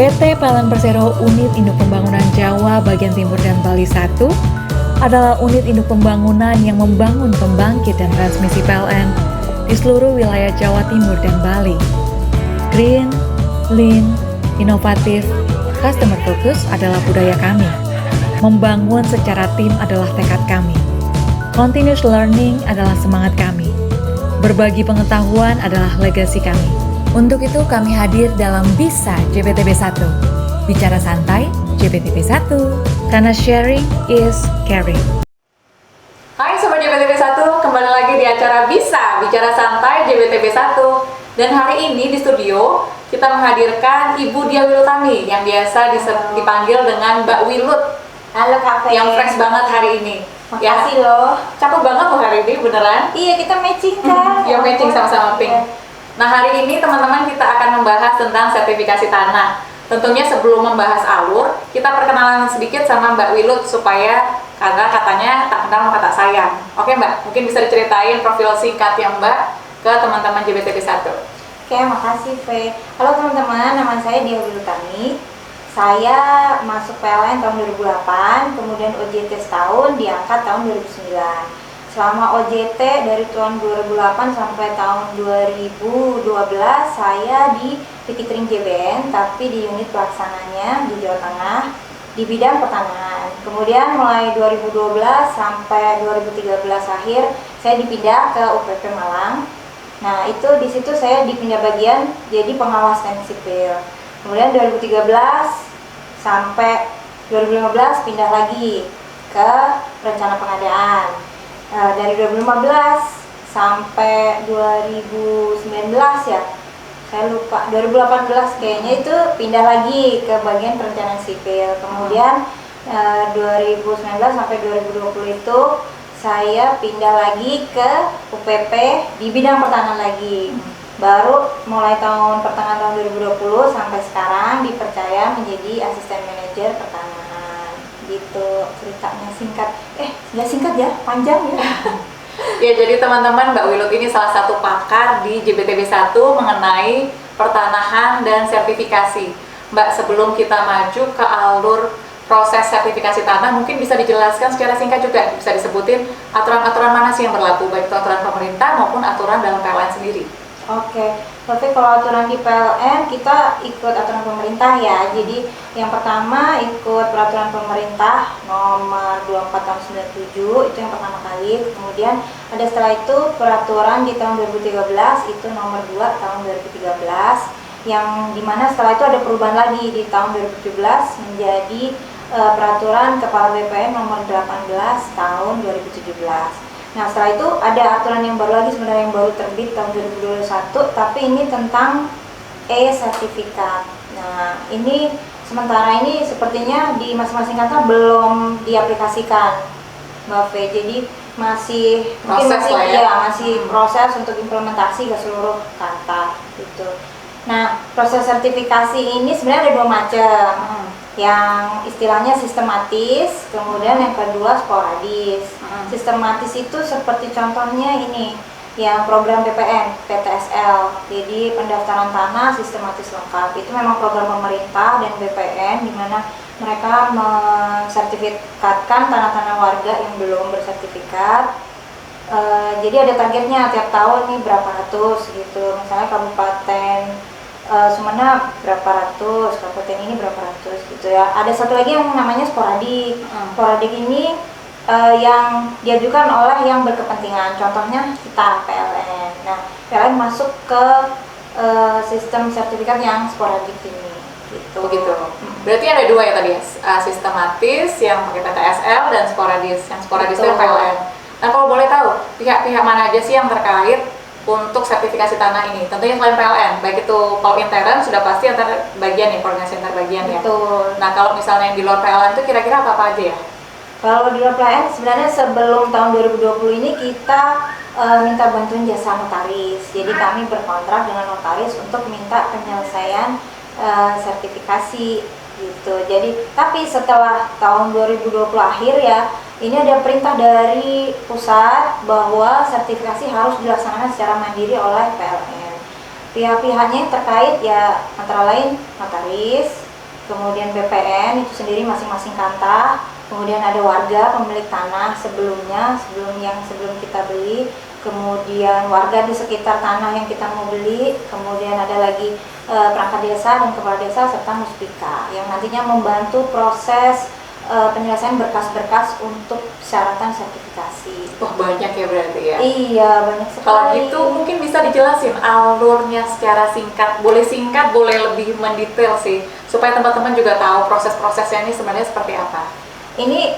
PT PLN Persero Unit Induk Pembangunan Jawa bagian Timur dan Bali 1 adalah unit induk pembangunan yang membangun pembangkit dan transmisi PLN di seluruh wilayah Jawa Timur dan Bali. Green, lean, inovatif, customer focus adalah budaya kami. Membangun secara tim adalah tekad kami. Continuous learning adalah semangat kami. Berbagi pengetahuan adalah legasi kami. Untuk itu kami hadir dalam Bisa JBTB 1. Bicara santai JBTB 1. Karena sharing is caring. Hai Sobat JBTB 1, kembali lagi di acara Bisa Bicara Santai JBTB 1. Dan hari ini di studio kita menghadirkan Ibu Dia Wilutami yang biasa dipanggil dengan Mbak Wilut. Halo Kak Fe. Yang fresh banget hari ini. Makasih loh. Cakep banget loh hari ini, beneran. Iya, kita matching kan. Ya matching sama-sama pink. Nah hari ini teman-teman kita akan membahas tentang sertifikasi tanah. Tentunya sebelum membahas alur, kita perkenalan sedikit sama Mbak Wilut supaya karena katanya tak kenal maka tak sayang. Oke Mbak, mungkin bisa diceritain profil singkat yang Mbak ke teman-teman JBTB 1. Oke, makasih Fe. Halo teman-teman, nama saya Dia Wilutami. Saya masuk PLN tahun 2008, kemudian OJT setahun, diangkat tahun 2009. Selama OJT dari tahun 2008 sampai tahun 2012 saya di Pikitring JBN, tapi di unit pelaksananya di Jawa Tengah di bidang pertanahan. Kemudian mulai 2012 sampai 2013 akhir saya dipindah ke UPP Malang. Nah itu di situ saya dipindah bagian jadi pengawas teknik sipil. Kemudian 2013 sampai 2015 pindah lagi ke rencana pengadaan. Dari 2015 sampai 2019 ya, saya lupa, 2018 kayaknya itu pindah lagi ke bagian perencanaan sipil. Kemudian 2019 sampai 2020 itu saya pindah lagi ke UPP di bidang pertanahan lagi. Baru mulai pertengahan tahun 2020 sampai sekarang dipercaya menjadi asisten manajer pertanahan. Gitu ceritanya singkat, nggak singkat ya, panjang ya. Ya jadi teman-teman Mbak Wilut ini salah satu pakar di JBTB 1 mengenai pertanahan dan sertifikasi. Mbak, sebelum kita maju ke alur proses sertifikasi tanah, mungkin bisa dijelaskan secara singkat juga, bisa disebutin aturan-aturan mana sih yang berlaku, baik itu aturan pemerintah maupun aturan dalam PLN sendiri. Oke, tapi kalau aturan di PLN kita ikut aturan pemerintah ya. Jadi yang pertama ikut peraturan pemerintah nomor 24 tahun 97 itu yang pertama kali. Kemudian ada setelah itu peraturan di tahun 2013 itu nomor 2 tahun 2013 yang dimana setelah itu ada perubahan lagi di tahun 2017 menjadi peraturan Kepala BPN nomor 18 tahun 2017. Nah setelah itu ada aturan yang baru lagi sebenarnya yang baru terbit tahun 2021, tapi ini tentang e-sertifikat. Nah ini sementara ini sepertinya di masing-masing kata belum diaplikasikan Mbak Fe, jadi masih proses untuk implementasi ke seluruh kata gitu. Nah proses sertifikasi ini sebenarnya ada dua macam. Yang istilahnya sistematis, kemudian yang kedua sporadis. Sistematis itu seperti contohnya ini, yang program BPN, PTSL, jadi pendaftaran tanah sistematis lengkap. Itu memang program pemerintah dan BPN di mana mereka mensertifikatkan tanah-tanah warga yang belum bersertifikat. Jadi ada targetnya tiap tahun nih berapa ratus gitu, misalnya kabupaten Sumeneb berapa ratus, kabupaten ini berapa ratus gitu ya. Ada satu lagi yang namanya sporadik. Sporadik ini yang diajukan oleh yang berkepentingan. Contohnya kita PLN. Nah, PLN masuk ke sistem sertifikat yang sporadik ini. Gitu. Begitu. Berarti ada dua ya tadi, sistematis yang pakai PTSL dan sporadis. Yang sporadis itu PLN. Nah, kalau boleh tahu pihak-pihak mana aja sih yang terkait untuk sertifikasi tanah ini? Tentunya selain PLN, baik itu kalau intern sudah pasti antar bagian ya, koordinasi antar bagian ya. Betul. Nah kalau misalnya yang di luar PLN itu kira-kira apa aja ya? Kalau di luar PLN sebenarnya sebelum tahun 2020 ini kita minta bantuan jasa notaris. Jadi kami berkontrak dengan notaris untuk minta penyelesaian sertifikasi gitu. Jadi tapi setelah tahun 2020 akhir ya, ini ada perintah dari pusat bahwa sertifikasi harus dilaksanakan secara mandiri oleh PLN. Pihak-pihaknya yang terkait ya antara lain notaris, kemudian BPN itu sendiri masing-masing kantah, kemudian ada warga pemilik tanah sebelum kita beli, kemudian warga di sekitar tanah yang kita mau beli, kemudian ada lagi perangkat desa dan kepala desa serta muspika yang nantinya membantu proses penyelesaian berkas-berkas untuk persyaratan sertifikasi. Wah, banyak ya berarti ya? Iya, banyak sekali. Kalau gitu mungkin bisa dijelasin alurnya secara singkat, boleh lebih mendetail sih, supaya teman-teman juga tahu proses-prosesnya ini sebenarnya seperti apa. Ini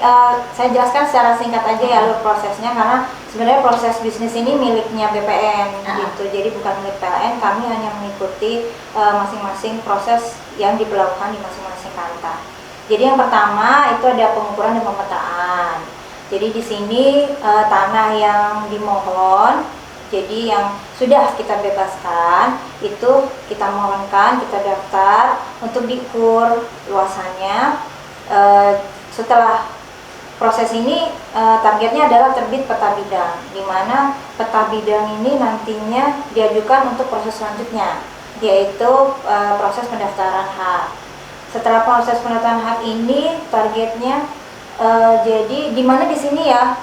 saya jelaskan secara singkat aja ya alur prosesnya, karena sebenarnya proses bisnis ini miliknya BPN gitu, jadi bukan milik PLN. Kami hanya mengikuti masing-masing proses yang diberlakukan di masing-masing kantah. Jadi yang pertama itu ada pengukuran dan pemetaan. Jadi di sini tanah yang dimohon, jadi yang sudah kita bebaskan itu kita mohonkan, kita daftar untuk diukur luasannya. Setelah proses ini targetnya adalah terbit peta bidang, di mana peta bidang ini nantinya diajukan untuk proses selanjutnya, yaitu proses pendaftaran hak. Setelah proses pendaftaran hak ini targetnya jadi di mana di sini ya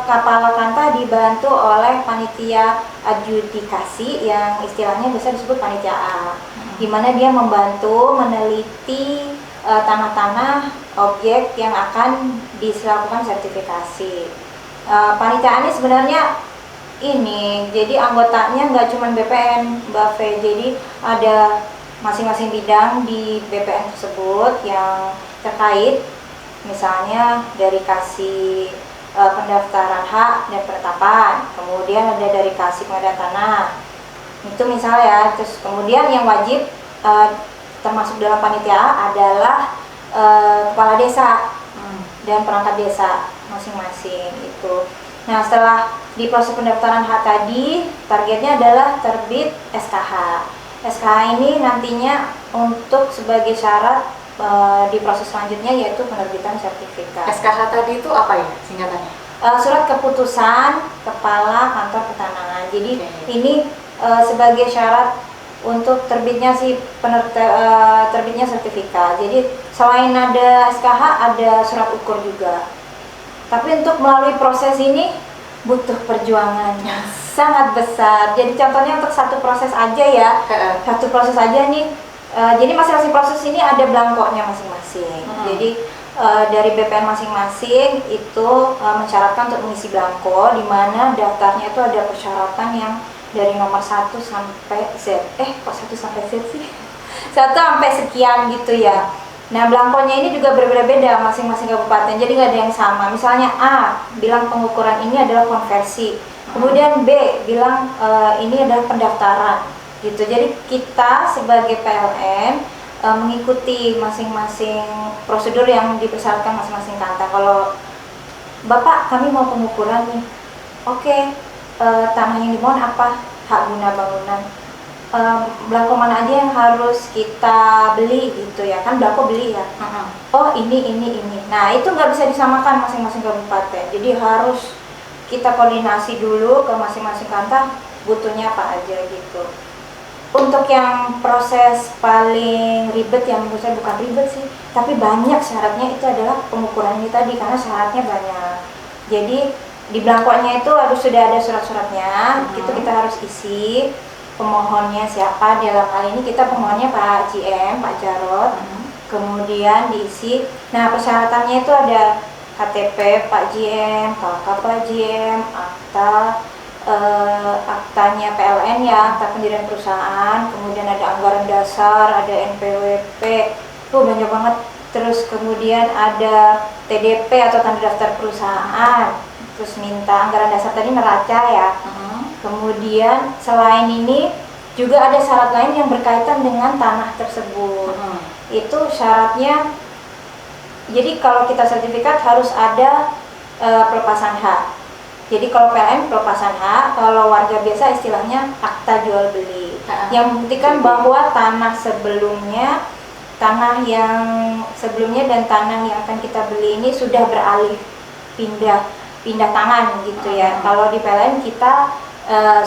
kepala kantah dibantu oleh panitia adjudikasi yang istilahnya biasa disebut panitia A, di mana dia membantu meneliti tanah-tanah objek yang akan dilakukan sertifikasi. Panitia ini sebenarnya jadi anggotanya nggak cuma BPN, Mbak Fe, jadi ada masing-masing bidang di BPN tersebut yang terkait, misalnya dari kasih pendaftaran hak dan penetapan, kemudian ada dari kasih pengadaan tanah, itu misalnya. Terus kemudian yang wajib termasuk dalam panitia adalah kepala desa dan perangkat desa masing-masing itu. Nah, setelah di proses pendaftaran hak tadi, targetnya adalah terbit SKH. SKH ini nantinya untuk sebagai syarat di proses selanjutnya yaitu penerbitan sertifikat. SKH tadi itu apa ya singkatannya? Surat keputusan Kepala Kantor Pertanahan. Jadi ini sebagai syarat untuk terbitnya terbitnya sertifikat. Jadi selain ada SKH ada surat ukur juga. Tapi untuk melalui proses ini butuh perjuangan yang sangat besar. Jadi contohnya untuk satu proses aja ya, nih. Jadi masing-masing proses ini ada belangkonya masing-masing. Jadi dari BPN masing-masing itu mensyaratkan untuk mengisi belangko, di mana daftarnya itu ada persyaratan yang dari nomor 1 sampai Z. Kok 1 sampai Z sih? 1 sampai sekian gitu ya. Nah, belangkonya ini juga berbeda-beda masing-masing kabupaten, jadi nggak ada yang sama. Misalnya A bilang pengukuran ini adalah konversi, kemudian B bilang ini adalah pendaftaran gitu. Jadi kita sebagai PLN mengikuti masing-masing prosedur yang dipersyaratkan masing-masing kantah. Kalau Bapak kami mau pengukuran nih, oke, tanah yang dimohon apa? Hak guna bangunan. Belangko mana aja yang harus kita beli gitu ya, kan belangko beli ya. Oh ini. Nah itu nggak bisa disamakan masing-masing kabupaten, jadi harus kita koordinasi dulu ke masing-masing kantah butuhnya apa aja gitu. Untuk yang proses paling ribet, yang menurut saya bukan ribet sih, tapi banyak syaratnya, itu adalah pengukuran ini tadi, karena syaratnya banyak. Jadi di belangkonya itu sudah ada surat-suratnya, itu kita harus isi. Pemohonnya siapa, dalam hal ini kita pemohonnya Pak GM, Pak Jarod, kemudian diisi. Nah persyaratannya itu ada KTP Pak GM, KK Pak GM, aktanya PLN ya, akta pendirian perusahaan, kemudian ada anggaran dasar, ada NPWP, banyak banget. Terus kemudian ada TDP atau tanda daftar perusahaan, terus minta anggaran dasar tadi neraca ya. Kemudian selain ini juga ada syarat lain yang berkaitan dengan tanah tersebut. Itu syaratnya, jadi kalau kita sertifikat harus ada pelepasan hak. Jadi kalau PLN pelepasan hak, kalau warga biasa istilahnya akta jual beli, yang membuktikan bahwa tanah yang sebelumnya dan tanah yang akan kita beli ini sudah beralih pindah tangan gitu ya. Kalau di PLN kita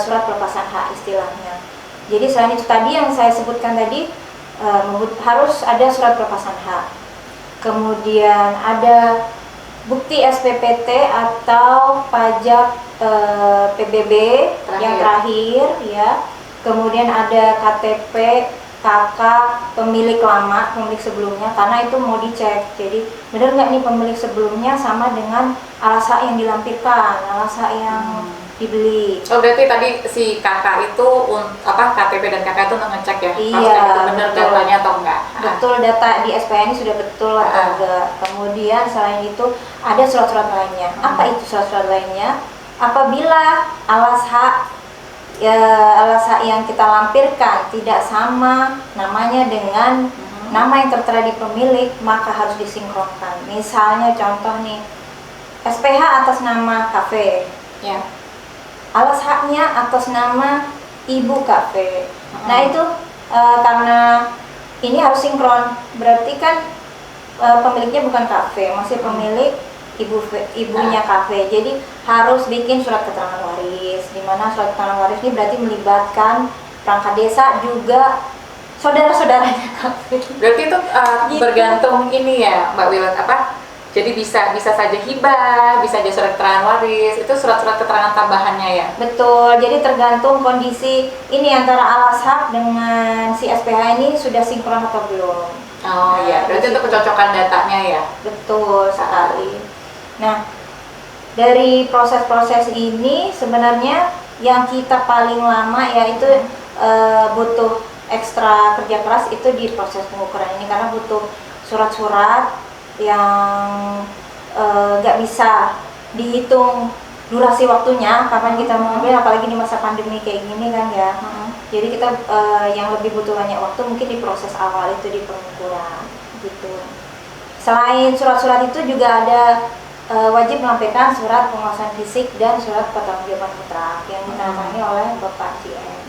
surat pelepasan hak istilahnya. Jadi selain itu tadi yang saya sebutkan tadi, harus ada surat pelepasan hak, kemudian ada bukti SPPT atau pajak PBB yang terakhir ya, kemudian ada KTP KK pemilik lama, pemilik sebelumnya, karena itu mau dicek, jadi benar nggak nih pemilik sebelumnya sama dengan alas hak yang dilampirkan, alas hak yang dibeli. Oh, berarti tadi si kakak itu KTP dan kakak itu ngecek ya? Iya, itu benar datanya atau enggak? Betul, data di SPH ini sudah betul atau enggak. Kemudian selain itu ada surat-surat lainnya. Apa itu surat-surat lainnya? Apabila alas hak yang kita lampirkan tidak sama namanya dengan nama yang tertera di pemilik, maka harus disinkronkan. Misalnya contoh nih, SPH atas nama kafe. Ya. Alas haknya atas nama ibu kafe. Nah itu karena ini harus sinkron, berarti kan pemiliknya bukan kafe, masih pemilik ibunya kafe. Jadi harus bikin surat keterangan waris, di mana surat keterangan waris ini berarti melibatkan perangkat desa juga saudara-saudaranya kafe. Berarti itu Gitu. bergantung ini ya Mbak Wilut, jadi bisa saja hibah, bisa aja surat keterangan waris, itu surat-surat keterangan tambahannya ya? Betul, jadi tergantung kondisi ini antara alas hak dengan si SPH ini sudah sinkron atau belum. Oh iya, berarti itu kecocokan datanya ya? Betul sekali. Nah, dari proses-proses ini sebenarnya yang kita paling lama yaitu butuh ekstra kerja keras itu di proses pengukuran ini, karena butuh surat-surat yang nggak bisa dihitung durasi waktunya kapan kita mengambil, apalagi di masa pandemi kayak gini kan ya. Jadi kita yang lebih butuh banyak waktu mungkin di proses awal itu di pengukuran gitu. Selain surat-surat itu juga ada wajib melampirkan surat penguasaan fisik dan surat pertanggungjawaban kontrak yang ditandatangani oleh Bapak JM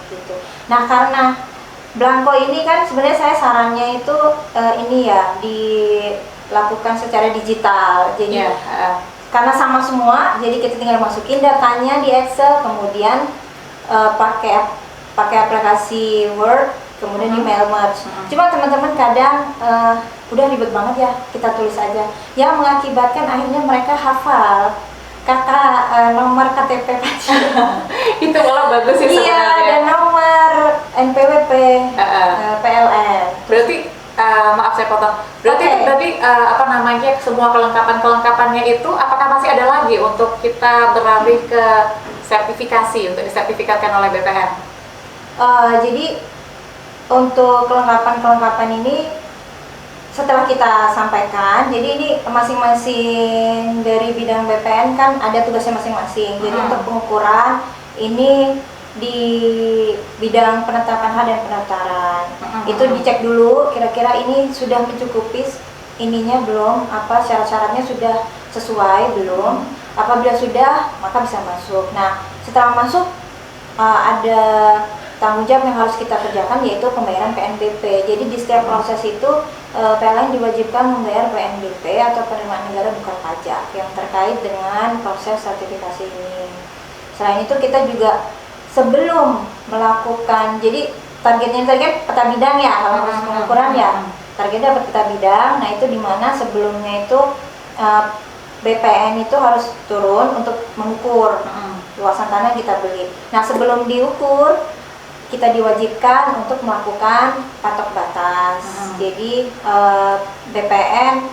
gitu. Nah, karena Blanko ini kan sebenarnya saya sarannya itu ini ya dilakukan secara digital. Jadi karena sama semua, jadi kita tinggal masukin datanya di Excel, kemudian pakai aplikasi Word, kemudian di mail merge. Cuma teman-teman kadang udah ribet banget ya, kita tulis aja, yang mengakibatkan akhirnya mereka hafal nomor KTP Itu malah bagus sih sebenarnya. Iya, dan nomor NPWP, PLN. Berarti maaf saya potong. Berarti itu tadi semua kelengkapannya itu apakah masih ada lagi untuk kita beralih ke sertifikasi untuk disertifikatkan oleh BPN? Jadi untuk kelengkapan ini setelah kita sampaikan, jadi ini masing-masing dari bidang BPN kan ada tugasnya masing-masing. Jadi untuk pengukuran ini di bidang penetapan hak dan pendaftaran itu dicek dulu kira-kira ini sudah mencukupi ininya belum, syarat-syaratnya sudah sesuai belum. Apabila sudah, maka bisa masuk. Nah, setelah masuk ada tanggung jawab yang harus kita kerjakan, yaitu pembayaran PNBP. Jadi di setiap proses itu PLN diwajibkan membayar PNBP atau penerimaan negara bukan pajak yang terkait dengan proses sertifikasi ini. Selain itu kita juga sebelum melakukan, jadi targetnya tadi kan peta bidang ya, kalau proses pengukuran ya targetnya dapat peta bidang. Nah itu dimana sebelumnya itu BPN itu harus turun untuk mengukur luasan tanah yang kita beli. Nah sebelum diukur kita diwajibkan untuk melakukan patok batas. Jadi BPN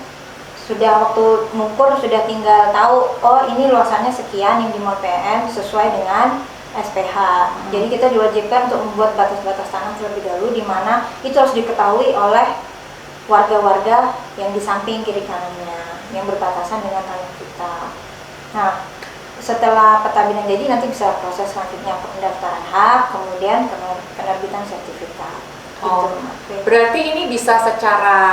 sudah waktu mengukur sudah tinggal tahu, oh ini luasannya sekian yang dimau PN sesuai dengan SPH. Jadi kita diwajibkan untuk membuat batas-batas tanah terlebih dahulu, di mana itu harus diketahui oleh warga-warga yang di samping kiri kanannya yang berbatasan dengan tanah kita. Nah, setelah peta bidang jadi nanti bisa proses selanjutnya pendaftaran hak, kemudian penerbitan sertifikat. Oh, gitu. berarti ini bisa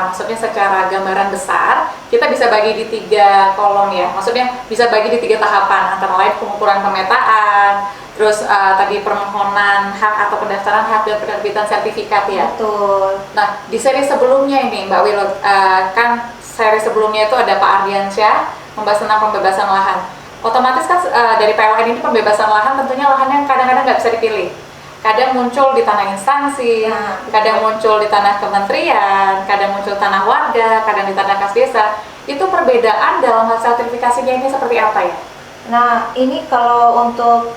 maksudnya secara gambaran besar kita bisa bagi di 3 kolom ya, maksudnya bisa bagi di 3 tahapan, antara lain pengukuran pemetaan, terus tadi permohonan hak atau pendaftaran hak dan penerbitan sertifikat ya. Betul. Nah di seri sebelumnya ini Mbak Wilut, kan seri sebelumnya itu ada Pak Ardiansyah membahas tentang pembebasan lahan. Otomatis kan dari PLN ini pembebasan lahan tentunya lahan yang kadang-kadang nggak bisa dipilih. kadang muncul di tanah instansi, Nah, kadang muncul di tanah kementerian, kadang muncul tanah warga, kadang di tanah kas desa. Itu perbedaan dalam hal sertifikasinya ini seperti apa ya? Nah, ini kalau untuk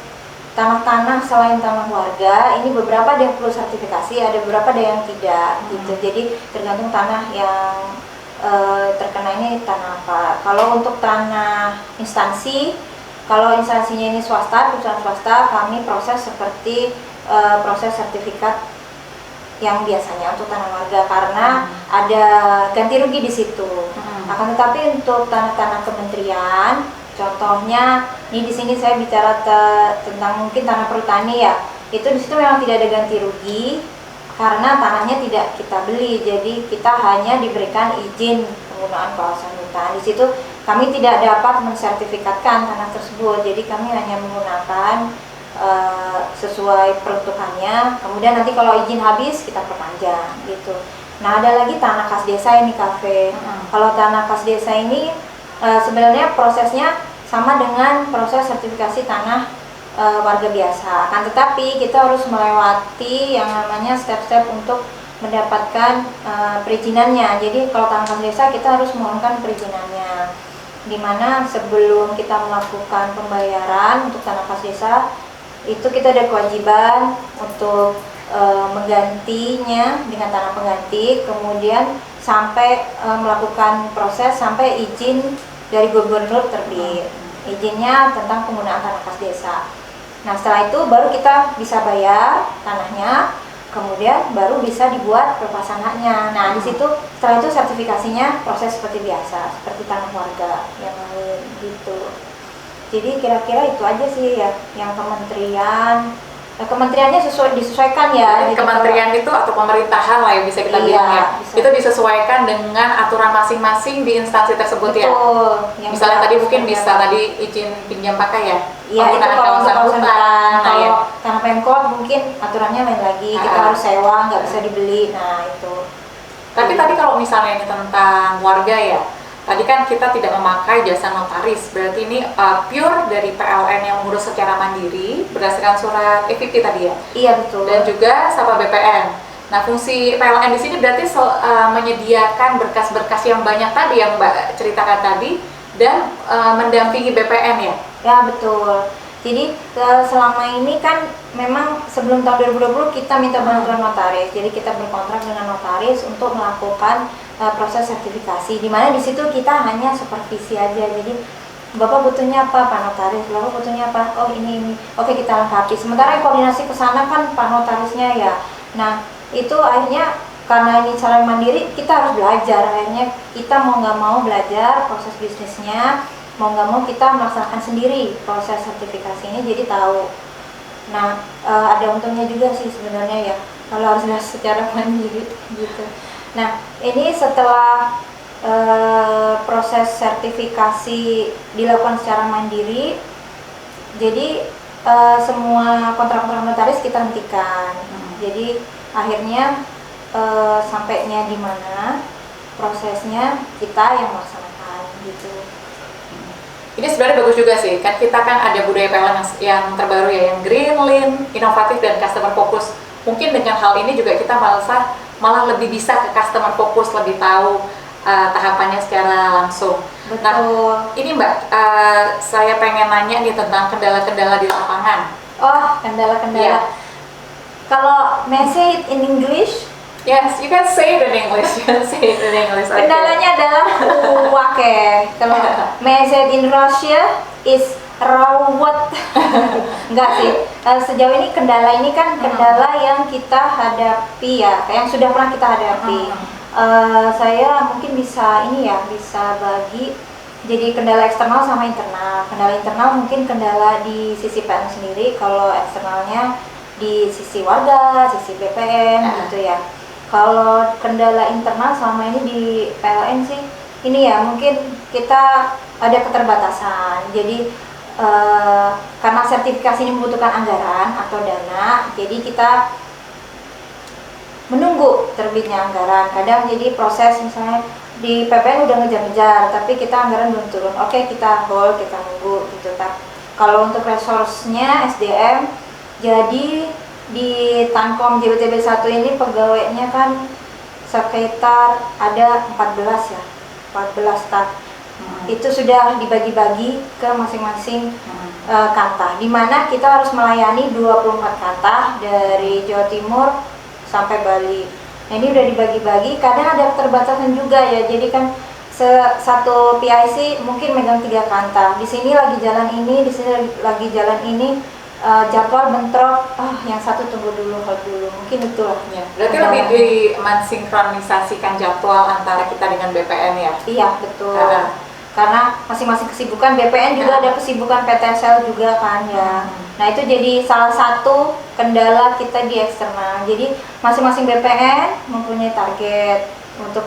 tanah-tanah selain tanah warga, ini beberapa ada yang perlu sertifikasi, ada beberapa ada yang tidak gitu. Jadi tergantung tanah yang terkena ini tanah apa. Kalau untuk tanah instansi, kalau instansinya ini swasta, perusahaan swasta, kami proses seperti proses sertifikat yang biasanya untuk tanah warga karena ada ganti rugi di situ. Akan tetapi untuk tanah-tanah kementerian, contohnya ini di sini saya bicara tentang mungkin tanah perhutani ya, itu di situ memang tidak ada ganti rugi karena tanahnya tidak kita beli, jadi kita hanya diberikan izin penggunaan kawasan hutan. Di situ kami tidak dapat mensertifikatkan tanah tersebut, jadi kami hanya menggunakan sesuai peruntukannya. Kemudian nanti kalau izin habis kita perpanjang gitu. Nah, ada lagi tanah kas desa ini kafe. Kalau tanah kas desa ini sebenarnya prosesnya sama dengan proses sertifikasi tanah warga biasa. Akan tetapi kita harus melewati yang namanya step-step untuk mendapatkan perizinannya. Jadi kalau tanah kas desa kita harus mohonkan perizinannya. Dimana sebelum kita melakukan pembayaran untuk tanah kas desa, itu kita ada kewajiban untuk menggantinya dengan tanah pengganti, kemudian sampai melakukan proses sampai izin dari gubernur terbit, izinnya tentang penggunaan tanah kas desa. Nah, setelah itu baru kita bisa bayar tanahnya, kemudian baru bisa dibuat pelaksananya. Nah, di situ setelah itu sertifikasinya proses seperti biasa, seperti tanah warga yang lain gitu. Jadi kira-kira itu aja sih ya, yang kementeriannya disesuaikan ya. Jadi kementerian itu atau pemerintahan lah yang bisa kita Iya, bilang ya. bisa. Itu disesuaikan dengan aturan masing-masing di instansi tersebut ya. Betul. Yang Misalnya tadi mungkin disesuaikan. bisa tadi izin pinjam pakai ya. Iya, itu Penggunaan kalau untuk kawasan kawasan hutan. hutan. Nah, ya. Kalau tanah Pemkot mungkin aturannya lain lagi, kita harus sewa, nggak bisa dibeli. Nah, itu. Tapi tadi kalau misalnya ini tentang warga ya, tadi kan kita tidak memakai jasa notaris, berarti ini pure dari PLN yang mengurus secara mandiri berdasarkan surat E50 tadi ya, Iya, betul. dan juga Sapa BPN. Nah, fungsi PLN di sini berarti menyediakan berkas-berkas yang banyak tadi yang Mbak ceritakan tadi dan mendampingi BPN ya. Ya, betul. Jadi selama ini kan memang sebelum tahun 2020 kita minta bantuan notaris. Jadi kita berkontrak dengan notaris untuk melakukan proses sertifikasi. Di mana di situ kita hanya supervisi aja. Jadi Bapak butuhnya apa, Pak Notaris? Bapak butuhnya apa? Oh, ini. Oke, kita lengkapi. Sementara yang koordinasi ke sana kan Pak Notarisnya ya. Nah, itu akhirnya karena ini cara mandiri, kita harus belajar. Akhirnya kita mau nggak mau belajar proses bisnisnya, mau nggak mau kita melaksanakan sendiri proses sertifikasi ini, jadi tahu. Nah, ada untungnya juga sih sebenarnya ya, kalau harus secara mandiri gitu. Nah, ini setelah proses sertifikasi dilakukan secara mandiri, jadi semua kontrak-kontrak notaris kita hentikan. Jadi akhirnya sampainya di mana prosesnya kita yang melaksanakan gitu. Ini sebenarnya bagus juga sih, kan kita kan ada budaya PLN yang terbaru ya, yang green, lean, inovatif, dan customer focus. Mungkin dengan hal ini juga kita malah lebih bisa ke customer focus, lebih tahu tahapannya secara langsung. Betul. Nah, ini Mbak, saya pengen nanya nih tentang kendala-kendala di lapangan. Oh, kendala-kendala. Iya. Kalau may I say it in English? Yes, you can say it in English. You can say it in English. Okay. Kendalanya adalah wake. Kalau may I say it in Russia is rawat. Enggak sih. Sejauh ini kendala ini kan kendala yang kita hadapi ya, yang sudah pernah kita hadapi. Saya mungkin bisa bisa bagi jadi kendala eksternal sama internal. Kendala internal mungkin kendala di sisi PLN sendiri, kalau eksternalnya di sisi warga, sisi BPN gitu ya. Kalau kendala internal selama ini di PLN sih ini ya, mungkin kita ada keterbatasan. Jadi karena sertifikasi ini membutuhkan anggaran atau dana, jadi kita menunggu terbitnya anggaran. Kadang jadi proses misalnya di PPN udah ngejar-ngejar, tapi kita anggaran belum turun. Oke, kita hold, kita nunggu gitu. Kalau untuk resource-nya SDM, jadi di Tankom JBTB 1 ini pegawainya kan sekitar ada 14 ya, 14 staf. Itu sudah dibagi-bagi ke masing-masing kantah, di mana kita harus melayani 24 kantah dari Jawa Timur sampai Bali. Nah, ini udah dibagi-bagi, kadang ada keterbatasan juga ya, jadi kan satu PIC mungkin megang 3 kantah. Di sini lagi jalan ini, di sini lagi jalan ini, jadwal bentrok, yang satu tunggu dulu, hold dulu, mungkin itulah. Ya, berarti lebih dimensinkronisasikan jadwal antara kita dengan BPN ya? Iya, betul. Karena masing-masing kesibukan, BPN juga ada kesibukan, PTSL juga kan ya. Nah, itu jadi salah satu kendala kita di eksternal. Jadi masing-masing BPN mempunyai target untuk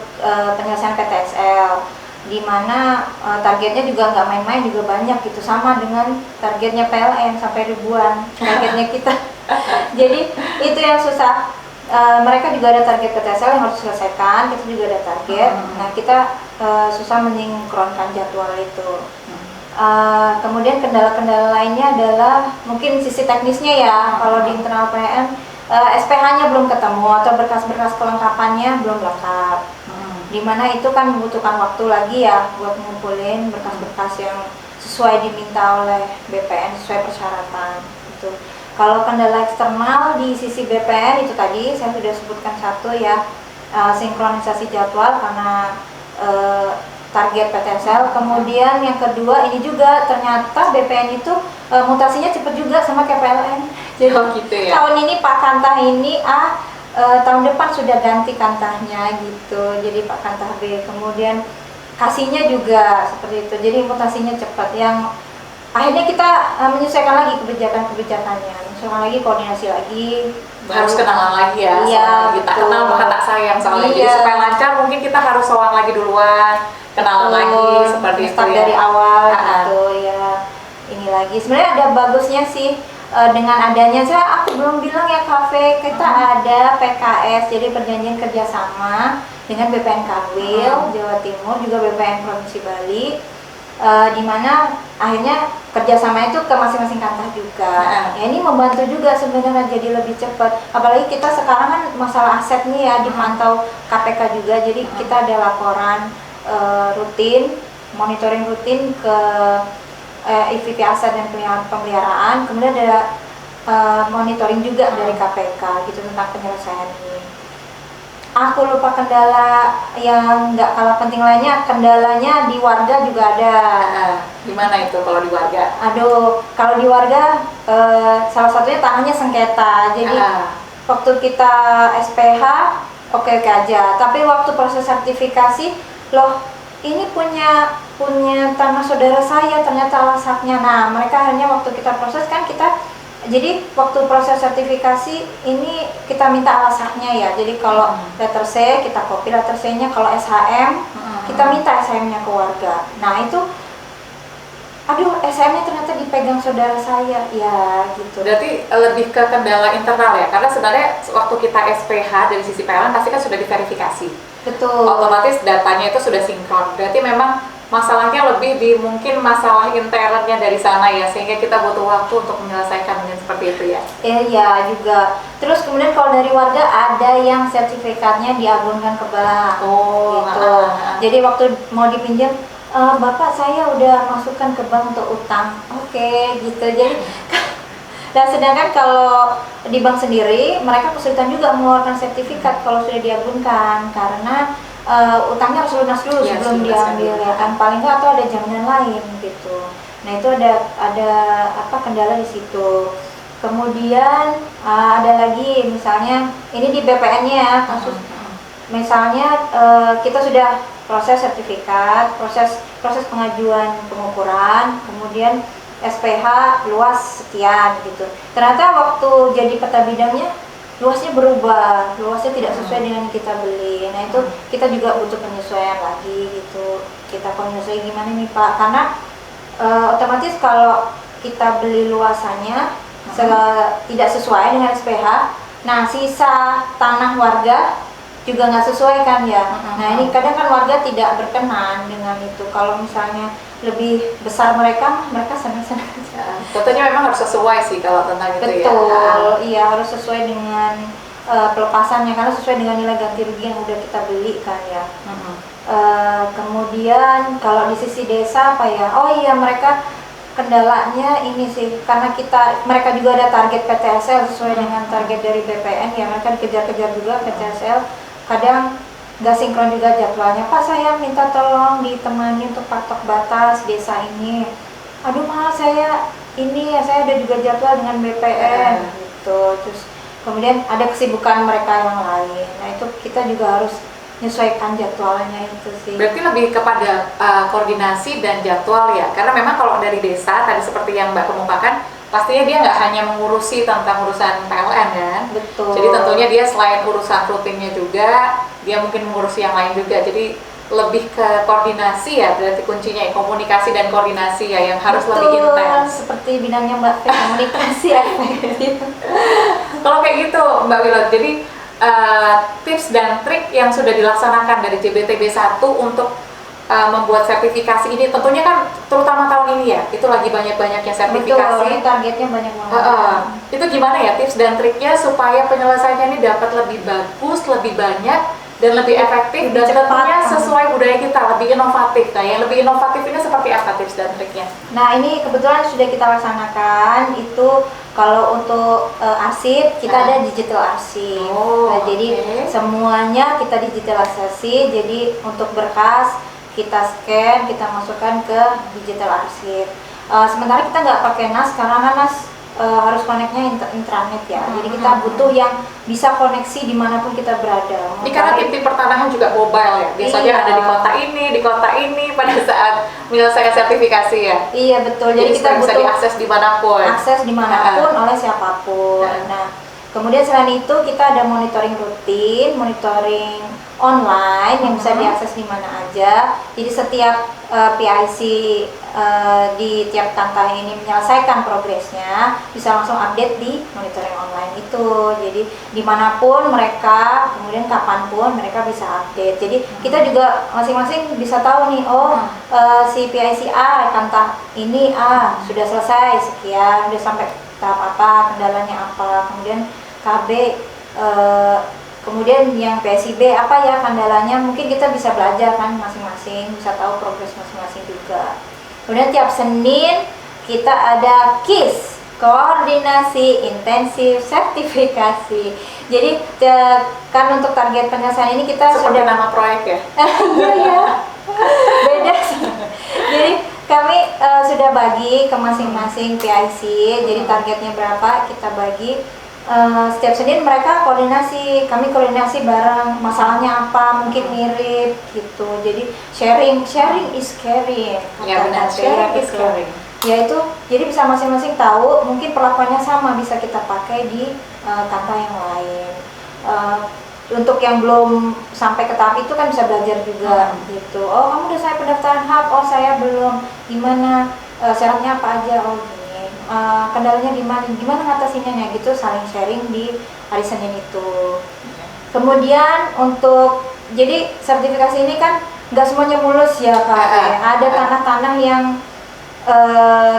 penyelesaian PTSL, di mana targetnya juga nggak main-main, juga banyak gitu, sama dengan targetnya PLN sampai ribuan targetnya kita. Jadi itu yang susah. Mereka juga ada target PTSL yang harus diselesaikan, kita juga ada target. Nah, kita susah mensinkronkan jadwal itu. Kemudian kendala-kendala lainnya adalah mungkin sisi teknisnya ya. Kalau di internal PN, SPH-nya belum ketemu atau berkas-berkas kelengkapannya belum lengkap. Dimana itu kan membutuhkan waktu lagi ya buat ngumpulin berkas-berkas yang sesuai diminta oleh BPN, sesuai persyaratan gitu. Kalau kendala eksternal di sisi BPN itu tadi saya sudah sebutkan satu ya, sinkronisasi jadwal karena target PTSL. Kemudian yang kedua, ini juga ternyata BPN itu mutasinya cepat juga sama kayak PLN. Jadi gitu ya? Tahun ini Pak Kantah ini A, tahun depan sudah ganti kantahnya gitu, jadi Pak Kantah B. Kemudian kasihnya juga seperti itu, jadi mutasinya cepat, yang akhirnya kita menyesuaikan lagi kebijakannya, menyesuaikan lagi, koordinasi lagi, harus kenalan lagi ya. Iya, kita betul. kenal maka tak sayang soalnya. Jadi Iya. supaya lancar mungkin kita harus sowan lagi duluan, kenalan lagi seperti itu start ya. dari awal gitu ya. Ini lagi sebenarnya ada bagusnya sih dengan adanya, aku belum bilang ya, kafe kita ada PKS, jadi perjanjian kerjasama dengan BPN Kanwil Jawa Timur, juga BPN Provinsi Bali, di mana akhirnya kerjasama itu ke masing-masing kantah juga. Ya, ini membantu juga sebenarnya jadi lebih cepat. Apalagi kita sekarang kan masalah aset nih ya dipantau KPK juga, jadi kita ada laporan rutin, monitoring rutin ke EVP aset dan pemeliharaan. Kemudian ada monitoring juga dari KPK gitu tentang penyelesaian ini. Aku lupa kendala yang nggak kalah penting lainnya, kendalanya di warga juga ada. Gimana itu kalau di warga? Aduh, kalau di warga salah satunya tanahnya sengketa. Jadi waktu kita SPH oke-oke aja, tapi waktu proses sertifikasi, loh ini punya tanah saudara saya, ternyata alasaknya. Nah, mereka akhirnya waktu kita proses kan jadi waktu proses sertifikasi ini kita minta alasaknya ya. Jadi kalau letter C kita copy letter C-nya, kalau SHM kita minta SHM-nya ke warga. Nah, itu aduh, SHM-nya ternyata dipegang saudara saya ya gitu. Berarti lebih ke kendala internal ya, karena sebenarnya waktu kita SPH dari sisi PLN pasti kan sudah diverifikasi. Betul. Otomatis datanya itu sudah sinkron. Berarti memang masalahnya lebih di mungkin masalah internnya dari sana ya, sehingga kita butuh waktu untuk menyelesaikan dengan seperti itu ya. Iya juga. Terus kemudian kalau dari warga ada yang sertifikatnya diagunkan ke bank. Gitu. Jadi waktu mau dipinjam, Bapak saya udah masukkan ke bank untuk utang. Oke, gitu. Jadi dan sedangkan kalau di bank sendiri mereka kesulitan juga mengeluarkan sertifikat kalau sudah diagunkan, karena utangnya harus lunas dulu sebelum diambil ya kan, paling nggak, atau ada jaminan lain gitu. Nah, itu ada kendala di situ. Kemudian ada lagi misalnya ini di BPN-nya ya, kasus misalnya kita sudah proses sertifikat, proses pengajuan pengukuran, kemudian SPH luas sekian gitu. Ternyata waktu jadi peta bidangnya luasnya berubah, luasnya tidak sesuai dengan yang kita beli. Nah, itu kita juga butuh penyesuaian lagi gitu. Kita penyesuaian gimana nih Pak? Karena otomatis kalau kita beli luasannya tidak sesuai dengan SPH, nah sisa tanah warga juga nggak sesuai kan ya. Nah, ini kadang kan warga tidak berkenan dengan itu. Kalau misalnya lebih besar mereka senang-senang. Tentunya memang harus sesuai sih kalau tentang itu ya. Betul, iya harus sesuai dengan pelepasannya, karena sesuai dengan nilai ganti rugi yang udah kita beli kan ya. Kemudian kalau di sisi desa apa ya? Oh iya, mereka kendalanya ini sih, karena mereka juga ada target PTSL sesuai dengan target dari BPN ya, mereka dikejar-kejar juga PTSL. Kadang nggak sinkron juga jadwalnya. Pak, saya minta tolong ditemani untuk patok batas desa ini. Aduh malah saya ada juga jadwal dengan BPN gitu. Terus kemudian ada kesibukan mereka yang lain. Nah itu kita juga harus menyesuaikan jadwalnya itu sih. Berarti lebih kepada koordinasi dan jadwal ya, karena memang kalau dari desa tadi seperti yang Mbak kemukakan, pastinya dia nggak hanya mengurusi tentang urusan PLN kan. Betul. Jadi tentunya dia selain urusan rutinnya juga, dia mungkin mengurusi yang lain juga. Jadi lebih ke koordinasi ya, berarti kuncinya ya, komunikasi dan koordinasi ya yang harus lebih intens. Seperti bidangnya Mbak Fe, komunikasi efektif. Kalau kayak gitu Mbak Wilot, jadi tips dan trik yang sudah dilaksanakan dari JBTB 1 untuk membuat sertifikasi ini, tentunya kan terutama tahun ini ya, itu lagi banyak-banyaknya sertifikasi. Betul, ini targetnya banyak banget. Itu gimana ya tips dan triknya supaya penyelesaiannya ini dapat lebih bagus, lebih banyak, dan lebih efektif, dan tentunya sesuai budaya kita, lebih inovatif. Nah, yang lebih inovatif ini seperti apa tips dan triknya? Nah, ini kebetulan sudah kita laksanakan. Itu kalau untuk arsip, kita ada digital arsip. Nah, jadi semuanya kita digitalisasi. Jadi untuk berkas kita scan, kita masukkan ke digital arsip. Sementara kita nggak pakai NAS karena NAS harus koneknya intranet ya. Jadi kita butuh yang bisa koneksi dimanapun kita berada. Ini karena tim pertanahan juga mobile ya. Biasanya ada di kota ini pada saat menyelesaikan sertifikasi ya. Iya betul. Jadi kita bisa butuh diakses dimanapun. Akses dimanapun oleh siapapun. Nah, kemudian selain itu kita ada monitoring rutin, monitoring online yang bisa diakses di mana aja. Jadi setiap PIC di tiap kantor ini menyelesaikan progresnya, bisa langsung update di monitoring online itu. Jadi dimanapun mereka, kemudian kapanpun mereka bisa update. Jadi kita juga masing-masing bisa tahu nih, si PIC A kantah ini sudah selesai sekian, udah sampai tahap apa, kendalanya apa, kemudian KB kemudian yang PSIB apa ya kendalanya, mungkin kita bisa belajar kan masing-masing, bisa tahu progres masing-masing juga. Kemudian tiap Senin kita ada KIS, koordinasi intensif sertifikasi. Jadi kan untuk target penyelesaian ini kita seperti sudah nama proyek ya. iya beda sih. Jadi kami sudah bagi ke masing-masing PIC, jadi targetnya berapa kita bagi. Setiap Senin mereka koordinasi, kami koordinasi bareng, masalahnya apa, mungkin mirip gitu. Jadi sharing is caring. Ya benar, sharing is caring. Ya itu, jadi bisa masing-masing tahu, mungkin perlakuannya sama bisa kita pakai di kata yang lain. Untuk yang belum sampai ke tahap itu kan bisa belajar juga gitu. Oh kamu udah saya pendaftaran hub, oh saya belum, gimana syaratnya apa aja, oh gini. Kendalanya gimana ngatasinya gitu, saling sharing di hari Senin itu. Kemudian untuk jadi sertifikasi ini kan nggak semuanya mulus ya Kak. Ada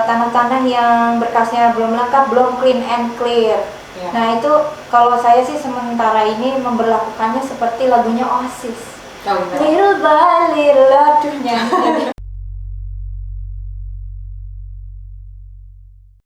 tanah-tanah yang berkasnya belum lengkap, belum clean and clear. Nah itu kalau saya sih sementara ini memberlakukannya seperti lagunya Oasis. Little by little, aduh nyanyi.